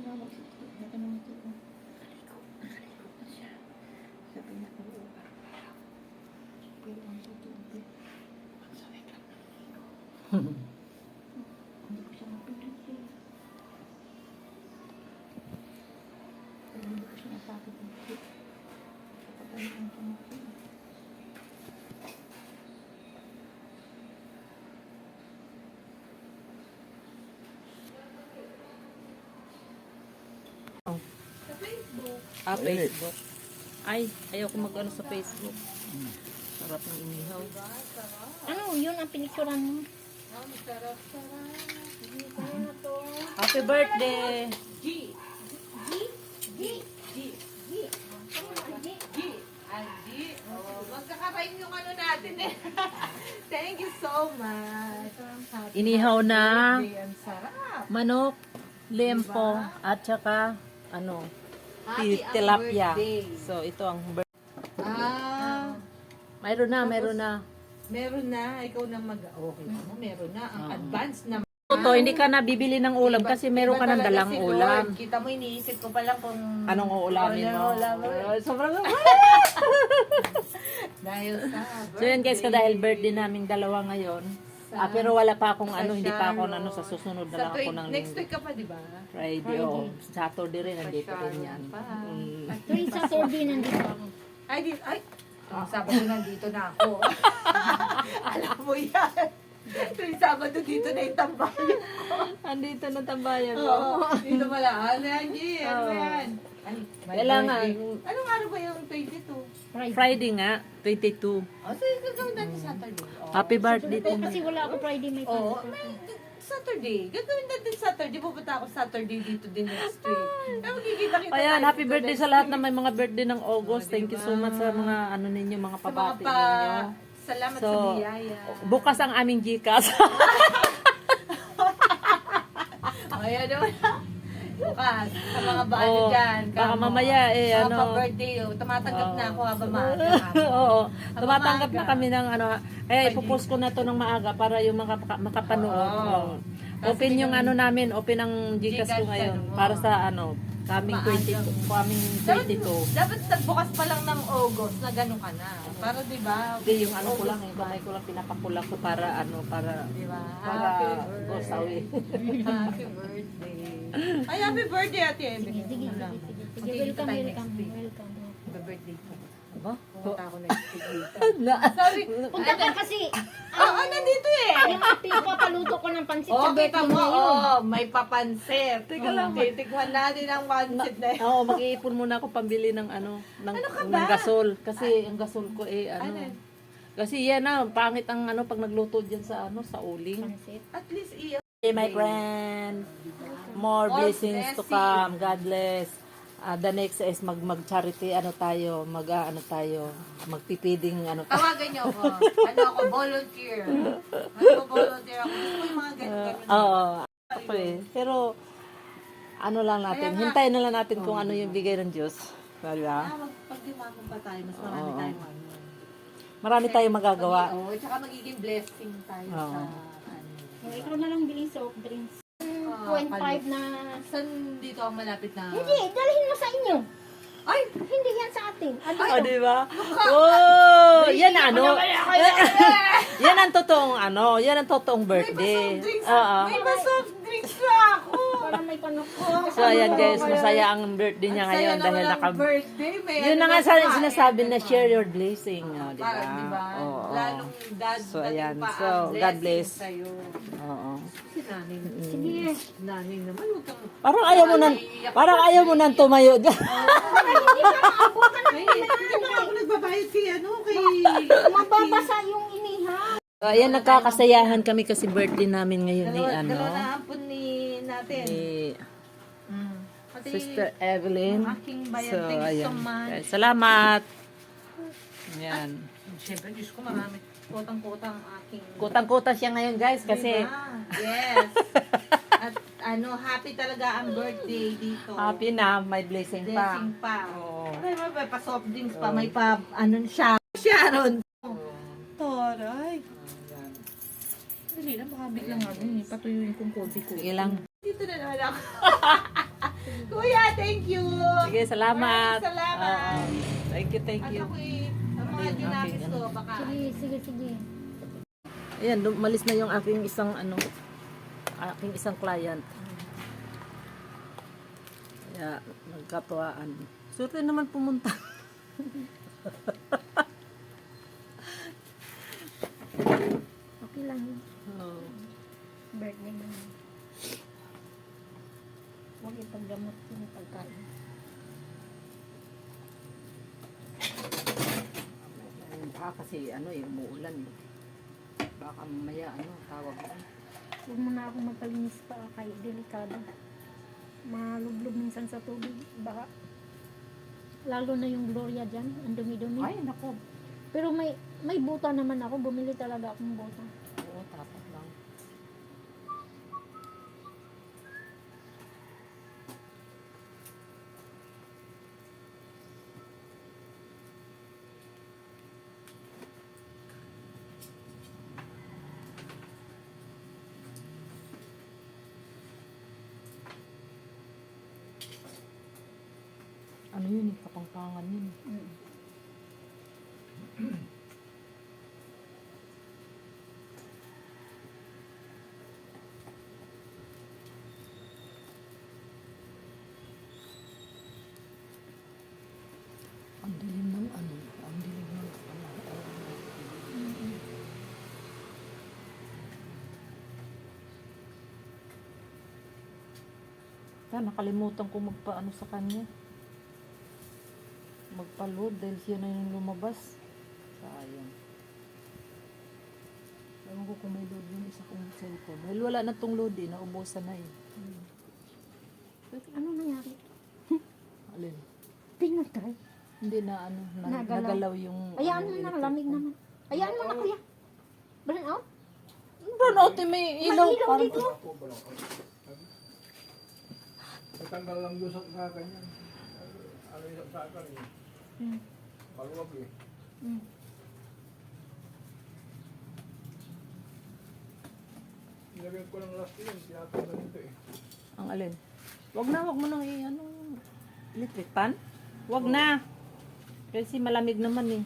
tumawag si Tito. Natanong ko kung naligo na siya. Sabi niya, oo. Pero ang tutubi. Ang sakit lang ng ligo. Hindi ko siya mapilit eh. Pero hindi ko siya napapilit. Kapag ano ang tumakin. Facebook. Ay, ayaw ko mag-ano sa Facebook. Sarap ng inihaw. Ano, yun ang pinicturan mo? Happy birthday! Magkakapain yung ano natin eh. Thank you so much. Inihaw na Ang sarap. manok, lempo, at saka ano, Happy ang tilapia. birthday. So, ito ang birthday. Mayroon Mayroon na. Meron na. Ikaw na okay mo. Meron na. Ang advance na. Ito, hindi ka na bibili ng ulam kasi meron ka ng dalang ulam. Kita mo, iniisip ko pa lang kung Anong uulamin mo? Sobrang dahil sa So yun guys, dahil birthday namin dalawa ngayon. Pero wala pa akong ano, hindi pa ako ano, sa susunod na lang ako ng next week ka pa, di ba? Friday. Oh, Saturday rin, nandito rin yan. Tuwing Saturday nandito ako. Sabado nandito na ako. Alam mo yan. Tuwing Sabado dito na yung tambayan. Andito na tambayan Oo, dito pala. Ano yan, G? Ano yan? Ay, my Kailangan. birthday. Anong araw ba yung 22? Friday nga, 22. So yung gagawin natin Saturday. Happy birthday to Kasi me. wala ako Friday, may Oo, pasok. Saturday. Gagawin natin Saturday. Pupunta ako Saturday dito din next week. Kaya magkikita-kita Ayan, tayo happy dito birthday next sa lahat week. na may mga birthday ng August. Thank you so much sa mga ano ninyo, mga Sa mga pabati ninyo. Salamat So, sa biyaya. bukas ang aming Gcash. Ayan naman. Bukas. Sa mga bata Oo, dyan. baka kamo. mamaya Sa ano. pa-birthday. Tumatanggap na ako habang maaga. Oo, tumatanggap maaga. na kami ng ano. Kaya ipopost ko na to ng maaga para yung mga makapanood. Oo. Oo. Kasi Open yung bigyan- ano namin, open ang Gcash ko Gcash, ngayon ano, para oo. sa ano, coming 22, coming 22. Dapat nagbukas pa lang ng August na gano'n ka na. Para di ba? Hindi, yung ano ko lang, yung kamay ko lang pinapakulang ko para ano, para Di ba? para Happy go sa way. Happy birthday. Ay, happy birthday, Ate Emily. Sige, sige, Wala. sige, sige. Sige, Magkikita welcome, tayo welcome, next week. welcome. Happy birthday ko. Aba? Pumunta ako next week dito. Na. Sorry. Punta ka kasi, Oo, nandito eh. yung ate, papaluto ko ng pansit sa Oh, kita birthday mo, ngayon. may papansit. Teka lang. Titikman natin ang papansit na yun. Oo, mag-iipon muna ako pambili ng ano, ng, ka ng ba? gasol. Kasi ang gasol ko eh, ano. Ano? Kasi yan na, pangit ang ano, pag nagluto dyan sa ano, sa uling. Pansit. At least iyo. Hey, my friend. More blessings to come. God bless. The next is mag-charity, ano tayo, ano tayo, magpipiding, ano tayo. Tawagan niyo ako. Ano ako, volunteer. Mag-volunteer ako. Gusto ko yung mga ganyan. Oo. Ako eh. Pero, ano lang natin, Kaya nga. hintayin na lang natin kung ano yung bigay ng Diyos. Diba? Pag-dimamon pa tayo, mas marami Oo. tayong ano. Marami tayong magagawa. Oo, tsaka magiging blessing tayo Oo. sa ano. Ikaw na lang bilhin soft drinks. Ah, 2.5 na... Saan dito ang malapit na? Hindi, dalhin mo sa inyo. Ay! Hindi yan sa atin. Ano? O, diba? Oh, yan ano. Yan ang totoong ano, yan ang totoong birthday. Oo. May ba soft drinks na ako? Para may panukko. So, ayan guys, masaya ang birthday niya ngayon Saya dahil naman naka... ang birthday. May Yun na ano nga sa pa, sinasabi eh, na diba? share your blessing. Oh, di ba? Parang, diba? Oo. Lalong dad, So, ayan. pa So, ang God blessing bless. Sa'yo. Oo. Si nanay. Sige. Nanay naman, huwag kang... Parang ayaw mo nang tumayo dyan. Ay, hindi ba ako nagbabayad kay ano, kay... Mababasa yung iniha. So, ayan, nagkakasayahan kami kasi birthday namin ngayon ni ano, Dalawa na ampun ni natin. ni Pati Sister Evelyn. ang aking bayan. So, Thank you so ayan. much. Salamat. Ayan. Siyempre, Diyos ko, marami. Kotang-kotang aking... Kutang-kuta siya ngayon guys kasi Diba? Yes. At ano, happy talaga ang birthday dito. happy na, may blessing pa. Blessing pa. Oo. May pa soft drinks pa, may pa, ano, Sharon. Taray. Dali lang, baka biglang ano, patuyuin kong konti ko. Sige lang. Dito na naman ako. Kuya, thank you. Sige, salamat. Maraming salamat. Oo. Thank you, thank At you. ako'y, ang mga Ayun, ginamit aking ko, ano. baka Sige. Ayan, lumalis na yung aking isang client. Kaya, nagkatuwaan. Swerte naman pumunta. Okay lang yun. Oo. Birthday mo yun. Huwag ipagdamot yung pagkain. Baka kasi umuulan eh. Baka mamaya tawag mo. Huwag mo na akong magpalinis pa kay delikado. Malublob minsan sa tubig. Baka lalo na yung Gloria dyan, ang dumi-dumi. Ay, nako. Pero may buta naman ako, bumili talaga akong buta. Oo, tapat lang. Ano yun eh, kapangpangan yun. Mm. Ang dilim ng ang dilim ng nakalimutan ko magpaano sa kanya. Magpa-load dahil siya na yung lumabas. Sayang. Ewan ko kung may load yung isa kong cellphone. Dahil wala na tong load eh, naubusan na eh. Ano nangyari? Alin? Pinatry. Hindi na nagalaw yung... Ayaan mo na, lamig naman. Ayaan mo na kuya. Burn out? Brown out eh, may ilaw. May ilaw Parang- dito. Natanggal lang doon sa kanya. Ano yung sa akin eh. Hmm. Maluwag eh. Hmm. Nilagyan ko ng last yun. Tinatanggal nito eh. Ang alin? Wag mo nang electric pan? Wag na. Kasi malamig naman eh.